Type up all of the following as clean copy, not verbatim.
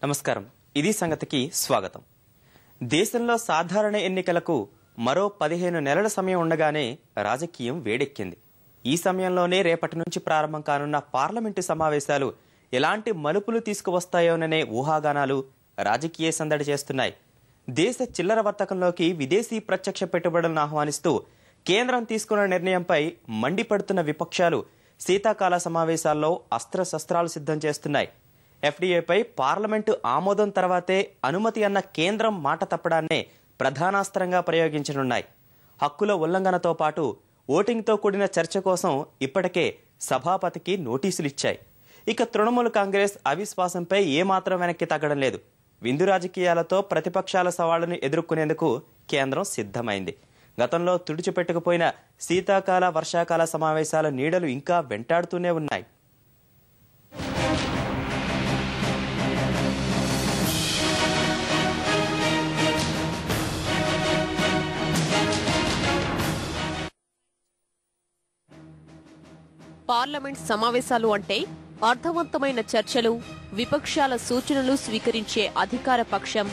నమస్కారం. ఇది సంగతికి స్వాగతం. దేశంలో సాధారణ ఎన్నికలకు మరో 15 నెలల సమయం ఉండగానే రాజకీయం వేడెక్కింది. ఈ సమయంలోనే రేపటి నుంచి ప్రారంభం కానున్న పార్లమెంటు సమావేశాలు ఎలాంటి మలుపులు తీసుకువస్తాయోననే ఊహాగానాలు రాజకీయ సందడి చేస్తున్నాయి. దేశ చిల్లర వర్తకంలోకి విదేశీ ప్రత్యక్ష పెట్టుబడులను ఆహ్వానిస్తూ కేంద్రం తీసుకున్న నిర్ణయంపై మండిపడుతున్న విపక్షాలు శీతాకాల సమావేశాల్లో అస్త్రశస్త్రాలు సిద్ధం చేస్తున్నాయి. ఎఫ్డీఏపై పార్లమెంటు ఆమోదం తర్వాతే అనుమతి అన్న కేంద్రం మాట తప్పడాన్నే ప్రధానాస్త్రంగా ప్రయోగించనున్నాయి. హక్కుల ఉల్లంఘనతో పాటు ఓటింగ్తో కూడిన చర్చ కోసం ఇప్పటికే సభాపతికి నోటీసులిచ్చాయి. ఇక తృణమూల్ కాంగ్రెస్ అవిశ్వాసంపై ఏమాత్రం వెనక్కి తగ్గడం లేదు. విందు రాజకీయాలతో ప్రతిపక్షాల సవాళ్లను ఎదుర్కొనేందుకు కేంద్రం సిద్ధమైంది. గతంలో తుడిచిపెట్టుకుపోయిన శీతాకాల వర్షాకాల సమావేశాల నీడలు ఇంకా వెంటాడుతూనే ఉన్నాయి. పార్లమెంట్ సమావేశాలు అంటే అర్థవంతమైన చర్చలు, విపక్షాల సూచనలు స్వీకరించే అధికార పక్షం,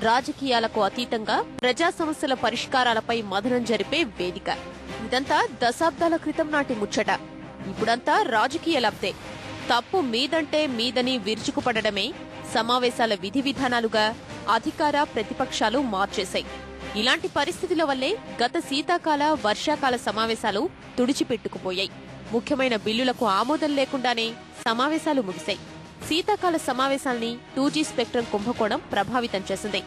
రాజకీయాలకు అతీతంగా ప్రజా సమస్యల పరిష్కారాలపై మథనం జరిపే వేదిక. ఇదంతా దశాబ్దాల క్రితం నాటి ముచ్చట. ఇప్పుడంతా రాజకీయ లబ్ధే. తప్పు మీదంటే మీదని విరుచుకుపడడమే సమావేశాల విధి విధానాలుగా అధికార ప్రతిపక్షాలు మార్చేశాయి. ఇలాంటి పరిస్థితుల వల్లే గత శీతాకాల వర్షాకాల సమావేశాలు తుడిచిపెట్టుకుపోయాయి. ముఖ్యమైన బిల్లులకు ఆమోదం లేకుండానే సమావేశాలు ముగిశాయి. శీతాకాల సమావేశాల్ని 2G స్పెక్ట్రమ్ కుంభకోణం ప్రభావితం చేసింది.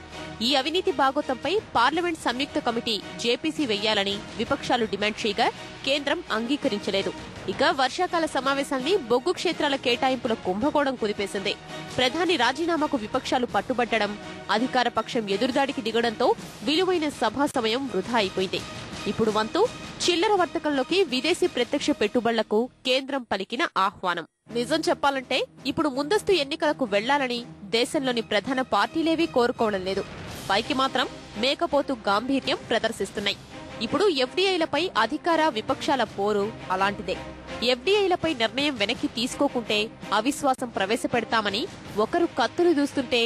ఈ అవినీతి బాగోతంపై పార్లమెంట్ సంయుక్త కమిటీ జేపీసీ వెయ్యాలని విపక్షాలు డిమాండ్ చేయగా కేంద్రం అంగీకరించలేదు. ఇక వర్షాకాల సమావేశాల్ని బొగ్గు క్షేత్రాల కేటాయింపుల కుంభకోణం కుదిపేసింది. ప్రధాని రాజీనామాకు విపక్షాలు పట్టుబట్టడం, అధికార పక్షం ఎదురుదాడికి దిగడంతో విలువైన సభా సమయం వృధా అయిపోయింది. ఇప్పుడు వంతు చిల్లర వర్తకంలోకి విదేశీ ప్రత్యక్ష పెట్టుబడులకు కేంద్రం పలికిన ఆహ్వానం. నిజం చెప్పాలంటే ఇప్పుడు ముందస్తు ఎన్నికలకు వెళ్లాలని దేశంలోని ప్రధాన పార్టీలేవీ కోరుకోవడం లేదు. పైకి మాత్రం మేకపోతు గాంభీర్యం ప్రదర్శిస్తున్నాయి. ఇప్పుడు ఎఫ్డీఐలపై అధికార విపక్షాల పోరు అలాంటిదే. ఎఫ్డీఐలపై నిర్ణయం వెనక్కి తీసుకోకుంటే అవిశ్వాసం ప్రవేశపెడతామని ఒకరు కత్తులు దూస్తుంటే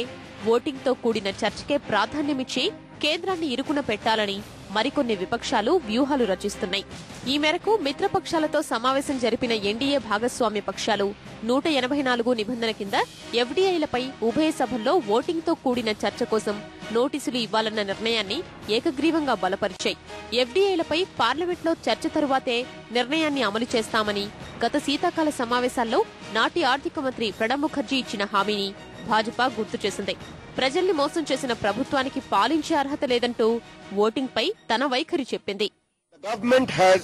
ఓటింగ్తో కూడిన చర్చకే ప్రాధాన్యమిచ్చి కేంద్రాన్ని ఇరుకున పెట్టాలని మరికొన్ని విపక్షాలు వ్యూహాలు రచిస్తున్నాయి. ఈ మేరకు మిత్రపక్షాలతో సమావేశం జరిపిన ఎన్డీఏ భాగస్వామ్య పక్షాలు 184 నిబంధన కింద ఎఫ్డీఐలపై ఉభయ సభల్లో ఓటింగ్తో కూడిన చర్చ కోసం నోటీసులు ఇవ్వాలన్న నిర్ణయాన్ని ఏకగ్రీవంగా బలపరిచాయి. ఎఫ్డీఐలపై పార్లమెంట్లో చర్చ తరువాతే నిర్ణయాన్ని అమలు చేస్తామని గత శీతాకాల సమావేశాల్లో నాటి ఆర్థిక మంత్రి ప్రణబ్ ముఖర్జీ ఇచ్చిన హామీని భాజపా గుర్తు చేసింది. ప్రజల్ని మోసం చేసిన ప్రభుత్వానికి పాలించే అర్హత లేదంటూ ఓటింగ్ పై తన వైఖరి చెప్పింది. The government has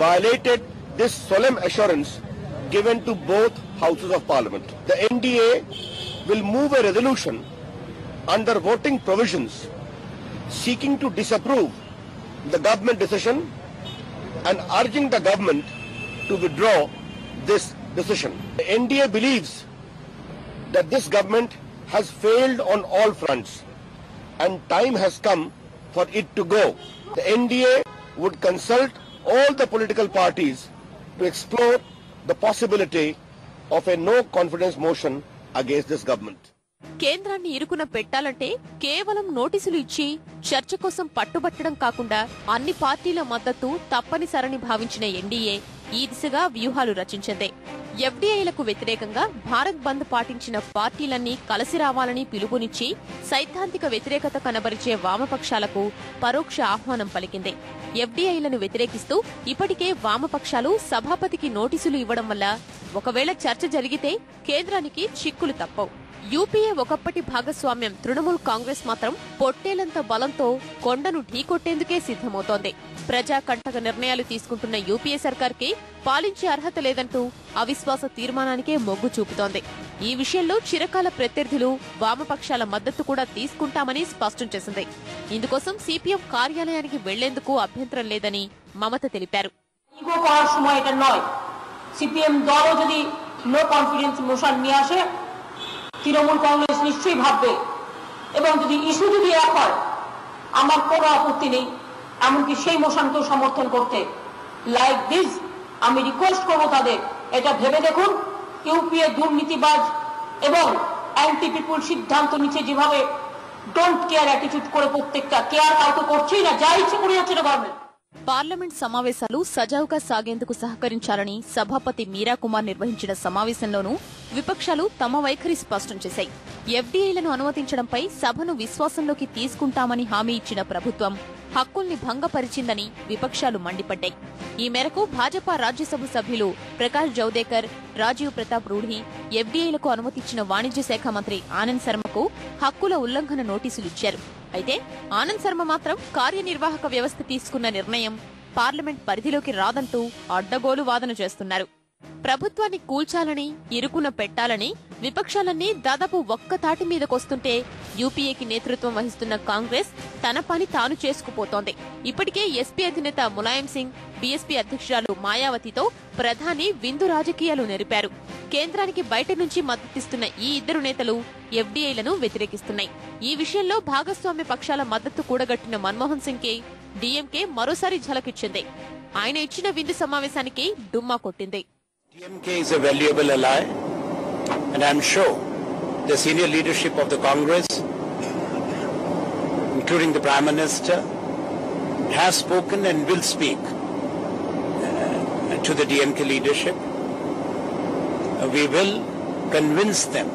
violated this solemn assurance given to both houses of parliament. The NDA will move a resolution under voting provisions seeking to disapprove the government decision and urging the government to withdraw this decision. The NDA believes that this government has failed on all fronts and time has come for it to go. The NDA would consult all the political parties to explore the possibility of a no confidence motion against this government. కేంద్రాన్ని ఇరుకున పెట్టాలంటే కేవలం నోటీసులు ఇచ్చి చర్చ కోసం పట్టుబట్టడం కాకుండా అన్ని పార్టీల మద్దతు తప్పనిసరని భావించిన ఎన్డీఏ ఈ దిశగా వ్యూహాలు రచించింది. ఎఫ్డీఐలకు వ్యతిరేకంగా భారత్ బంద్ పాటించిన పార్టీలన్నీ కలిసి రావాలని పిలుపునిచ్చి సైద్ధాంతిక వ్యతిరేకత కనబరిచే వామపక్షాలకు పరోక్ష ఆహ్వానం పలికింది. ఎఫ్డీఐలను వ్యతిరేకిస్తూ ఇప్పటికే వామపక్షాలు సభాపతికి నోటీసులు ఇవ్వడం వల్ల ఒకవేళ చర్చ జరిగితే కేంద్రానికి చిక్కులు తప్పవు. యూపీఏ ఒకప్పటి భాగస్వామ్యం తృణమూల్ కాంగ్రెస్ మాత్రం పొట్టేలంత బలంతో కొండను ఢీకొట్టేందుకే సిద్ధమవుతోంది. ప్రజా కంటక నిర్ణయాలు తీసుకుంటున్న యూపీఏ సర్కార్కి పాలించే అర్హత లేదంటూ అవిశ్వాస తీర్మానానికే మొగ్గు చూపుతోంది. ఈ విషయంలో చిరకాల ప్రత్యర్థులు వామపక్షాల మద్దతు కూడా తీసుకుంటామని స్పష్టం చేసింది. ఇందుకోసం సిపిఎం కార్యాలయానికి వెళ్లేందుకు అభ్యంతరం లేదని మమత తెలిపారు. তৃণমূল কংগ্রেস নিশ্চয়ই ভাববে এবং যদি ইস্যু যদি এক হয় আমার কোনো আপত্তি নেই, এমনকি সেই মোশনকেও সমর্থন করতে। লাইক দিস আমি রিকোয়েস্ট করবো তাদের এটা ভেবে দেখুন। ইউপিএ দুর্নীতিবাজ এবং অ্যান্টি পিপুল সিদ্ধান্ত নিচ্ছে যেভাবে ডোন্ট কেয়ার অ্যাটিটিউড করে প্রত্যেকটা কেয়ার কাউকে করছেই না, যা ইচ্ছে করে যাচ্ছে গভর্নমেন্ট। పార్లమెంట్ సమావేశాలు సజావుగా సాగేందుకు సహకరించాలని సభాపతి మీరా కుమార్ నిర్వహించిన సమావేశంలోనూ విపక్షాలు తమ వైఖరి స్పష్టం చేశాయి. ఎఫ్డీఐలను అనుమతించడంపై సభను విశ్వాసంలోకి తీసుకుంటామని హామీ ఇచ్చిన ప్రభుత్వం హక్కుల్ని భంగపరిచిందని విపక్షాలు మండిపడ్డాయి. ఈ మేరకు భాజపా రాజ్యసభ సభ్యులు ప్రకాష్ జవదేకర్, రాజీవ్ ప్రతాప్ రూఢి ఎఫ్డీఐలకు అనుమతిచ్చిన వాణిజ్య శాఖ మంత్రి ఆనంద్ శర్మకు హక్కుల ఉల్లంఘన నోటీసులిచ్చారు. అయితే ఆనంద్ శర్మ మాత్రం కార్యనిర్వాహక వ్యవస్థ తీసుకున్న నిర్ణయం పార్లమెంట్ పరిధిలోకి రాదంటూ అడ్డగోలు వాదన చేస్తున్నారు. ప్రభుత్వాన్ని కూల్చాలని, ఇరుకున పెట్టాలని విపక్షాలన్నీ దాదాపు ఒక్క తాటి మీదకొస్తుంటే యూపీఏకి నేతృత్వం వహిస్తున్న కాంగ్రెస్ తన పని తాను చేసుకుపోతోంది. ఇప్పటికే ఎస్పీ అధినేత ములాయం సింగ్, బీఎస్పీ అధ్యక్షురాలు మాయావతితో ప్రధాని విందు రాజకీయాలు నెరిపారు. కేంద్రానికి బయట నుంచి మద్దతిస్తున్న ఈ ఇద్దరు నేతలు ఎఫ్డీఐలను వ్యతిరేకిస్తున్నాయి. ఈ విషయంలో భాగస్వామ్య పక్షాల మద్దతు కూడగట్టిన మన్మోహన్ సింగ్ కి డీఎంకే మరోసారి ఝలకిచ్చింది. ఆయన ఇచ్చిన విందు సమావేశానికి డుమ్మా కొట్టింది. DMK is a valuable ally, and I am sure the senior leadership of the Congress, including the Prime Minister, has spoken and will speak to the DMK leadership. We will convince them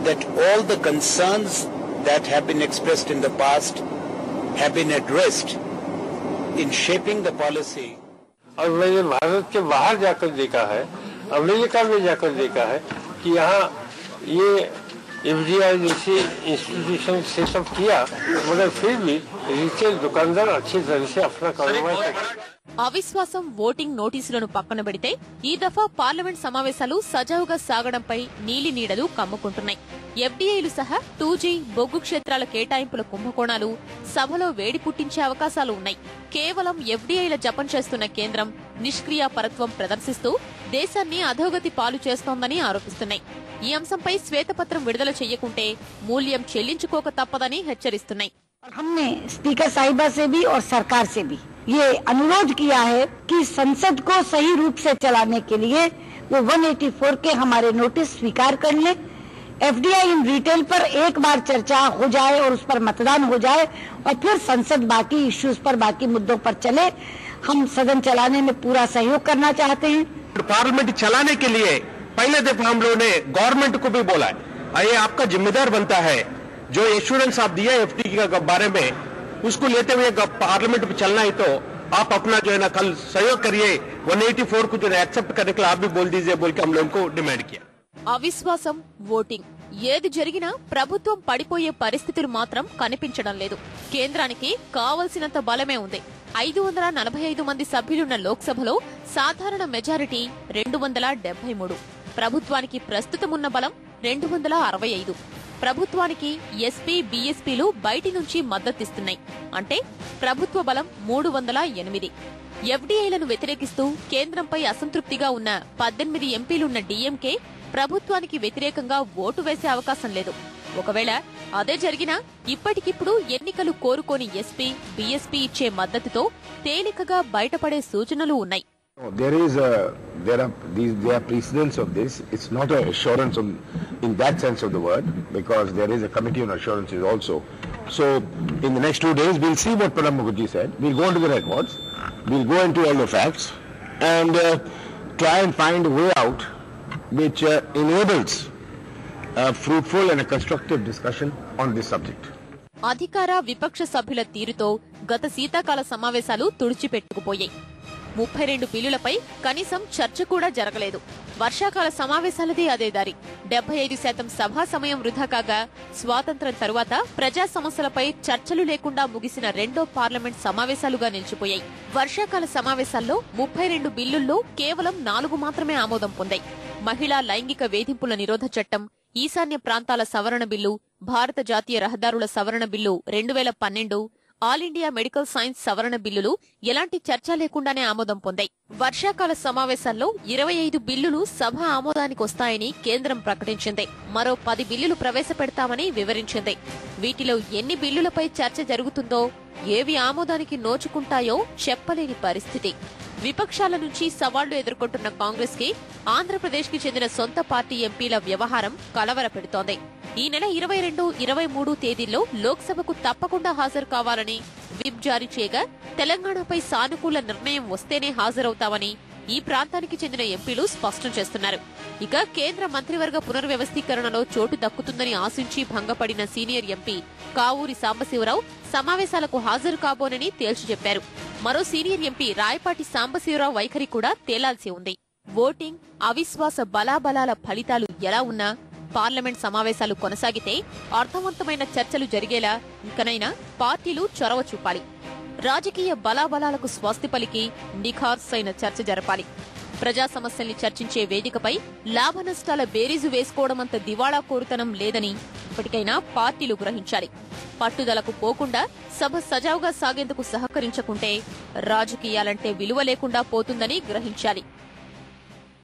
that all the concerns that have been expressed in the past have been addressed in shaping the policy. और मैंने भारत के बाहर जाकर देखा है, America में जाकर देखा है कि यहाँ ये एफडीआई जैसे इंस्टीट्यूशन सेटअप किया, मगर फिर भी रिटेल दुकानदार अच्छी तरह से अपना कारोबार करते। అవిశ్వాసం, ఓటింగ్ నోటీసులను పక్కన పెడితే ఈ దఫా పార్లమెంట్ సమావేశాలు సజావుగా సాగడంపై నీలి నీడలు కమ్ముకుంటున్నాయి. ఎఫ్డీఐలు సహా 2G, బొగ్గు క్షేత్రాల కేటాయింపుల కుంభకోణాలు సభలో వేడి పుట్టించే అవకాశాలు ఉన్నాయి. కేవలం ఎఫ్డీఐల జపం చేస్తున్న కేంద్రం నిష్క్రియాపరత్వం ప్రదర్శిస్తూ దేశాన్ని అధోగతి పాలు చేస్తోందని ఆరోపిస్తున్నాయి. ఈ అంశంపై శ్వేతపత్రం విడుదల చెయ్యకుంటే మూల్యం చెల్లించుకోక తప్పదని హెచ్చరిస్తున్నాయి. हमने स्पीकर साहिबा से भी और सरकार से भी ये अनुरोध किया है कि संसद को सही रूप से चलाने के लिए वो 184 के हमारे नोटिस स्वीकार कर ले। एफडीआई इन रिटेल पर एक बार चर्चा हो जाए और उस पर मतदान हो जाए और फिर संसद बाकी इश्यूज पर, बाकी मुद्दों पर चले। हम सदन चलाने में पूरा सहयोग करना चाहते हैं। पार्लियामेंट चलाने के लिए पहले दफा हम लोगों ने गवर्नमेंट को भी बोला है, ये आपका जिम्मेदार बनता है, जो एश्योरेंस आप दिया एफडीआई के बारे में, उसको लेते हुए पार्लियामेंट में चलना है, तो आप अपना जो है ना कल सहयोग करिए। 184 को जो है एक्सेप्ट करने के लिए आप भी बोल दीजिए, बोल के हम लोगों को डिमांड किया. అవిశ్వాసం, ఓటింగ్ ఏది జరిగినా ప్రభుత్వం పడిపోయే పరిస్థితులు మాత్రం కనిపించడం లేదు. కేంద్రానికి కావలసినంత బలమే ఉంది. 545 మంది సభ్యులున్న లోక్సభలో సాధారణ మెజారిటీ 273. ప్రభుత్వానికి ప్రస్తుతమున్న బలం 265. ప్రభుత్వానికి ఎస్పీ, బీఎస్పీలు బయటి నుంచి మద్దతిస్తున్నాయి. అంటే ప్రభుత్వ బలం 308. ఎఫ్డీఐలను వ్యతిరేకిస్తూ కేంద్రంపై అసంతృప్తిగా ఉన్న 18 ఎంపీలున్న డీఎంకే ప్రభుత్వానికి వ్యతిరేకంగా ఓటు వేసే అవకాశం లేదు. ఒకవేళ అదే జరిగినా ఇప్పటికిప్పుడు ఎన్నికలు కోరుకోని ఎస్పీ, బీఎస్పీ ఇచ్చే మద్దతుతో తేలికగా బయటపడే సూచనలు ఉన్నాయి. There are precedents of this. It's not an assurance in that sense of the word, because there is a committee on assurances also. So in the next 2 days we'll see what Pranab Mukherjee said. We'll go into the records, we'll go into all the facts and try and find a way out which enables a fruitful and a constructive discussion on this subject. అధికార, విపక్ష సభ్యుల తీరుతో గత శీతాకాల సమావేశాలు తుడిచిపెట్టుకుపోయాయి. 32 బిల్లులపై కనీసం చర్చ కూడా జరగలేదు. వర్షాకాల సమావేశాలదే అదే దారి. 75% సభా సమయం వృధా కాగా స్వాతంత్ర్యం తరువాత ప్రజా సమస్యలపై చర్చలు లేకుండా ముగిసిన రెండో పార్లమెంట్ సమావేశాలుగా నిలిచిపోయాయి. వర్షాకాల సమావేశాల్లో 32 బిల్లుల్లో కేవలం 4 మాత్రమే ఆమోదం పొందాయి. మహిళా లైంగిక వేధింపుల నిరోధ చట్టం, ఈశాన్య ప్రాంతాల సవరణ బిల్లు, భారత జాతీయ రహదారుల సవరణ bill 2012, all India medical science సవరణ బిల్లులు ఎలాంటి చర్చ లేకుండానే ఆమోదం పొందాయి. వర్షాకాల సమావేశాల్లో 25 బిల్లులు సభ ఆమోదానికొస్తాయని కేంద్రం ప్రకటించింది. మరో 10 బిల్లులు ప్రవేశపెడతామని వివరించింది. వీటిలో ఎన్ని బిల్లులపై చర్చ జరుగుతుందో, ఏవి ఆమోదానికి నోచుకుంటాయో చెప్పలేని పరిస్థితి. విపక్షాల నుంచి సవాళ్లు ఎదుర్కొంటున్న కాంగ్రెస్ కి ఆంధ్రప్రదేశ్ కి చెందిన సొంత పార్టీ ఎంపీల వ్యవహారం కలవరపెడుతోంది. ఈ నెల 22, 23 తేదీల్లో లోక్సభకు తప్పకుండా హాజరు కావాలని విప్ జారీ చేయగా తెలంగాణపై సానుకూల నిర్ణయం వస్తేనే హాజరవుతామని ఈ ప్రాంతానికి చెందిన ఎంపీలు స్పష్టం చేస్తున్నారు. ఇక కేంద్ర మంత్రివర్గ పునర్వ్యవస్థీకరణలో చోటు దక్కుతుందని ఆశించి భంగపడిన సీనియర్ ఎంపీ కావూరి సాంబశివరావు సమావేశాలకు హాజరు కాబోనని తేల్చి చెప్పారు. మరో సీనియర్ ఎంపీ రాయపాటి సాంబశివరావు వైఖరి కూడా తేలాల్సి ఉంది. ఓటింగ్, అవిశ్వాస బలాబలాల ఫలితాలు ఎలా ఉన్నా పార్లమెంట్ సమావేశాలు కొనసాగితే అర్థవంతమైన చర్చలు జరిగేలా ఇకనైనా పార్టీలు చొరవ చూపాలి. రాజకీయ బలాబలాలకు స్వస్తి పలికి నిఖార్సైన చర్చ జరపాలి. ప్రజా సమస్యల్ని చర్చించే వేదికపై లాభ నష్టాల బేరీజు వేసుకోవడమంత దివాళా కోరుతనం లేదని ఇప్పటికైనా పార్టీలు గ్రహించాలి. పట్టుదలకు పోకుండా సభ సజావుగా సాగేందుకు సహకరించకుంటే రాజకీయాలంటే విలువ లేకుండా పోతుందని గ్రహించాలి.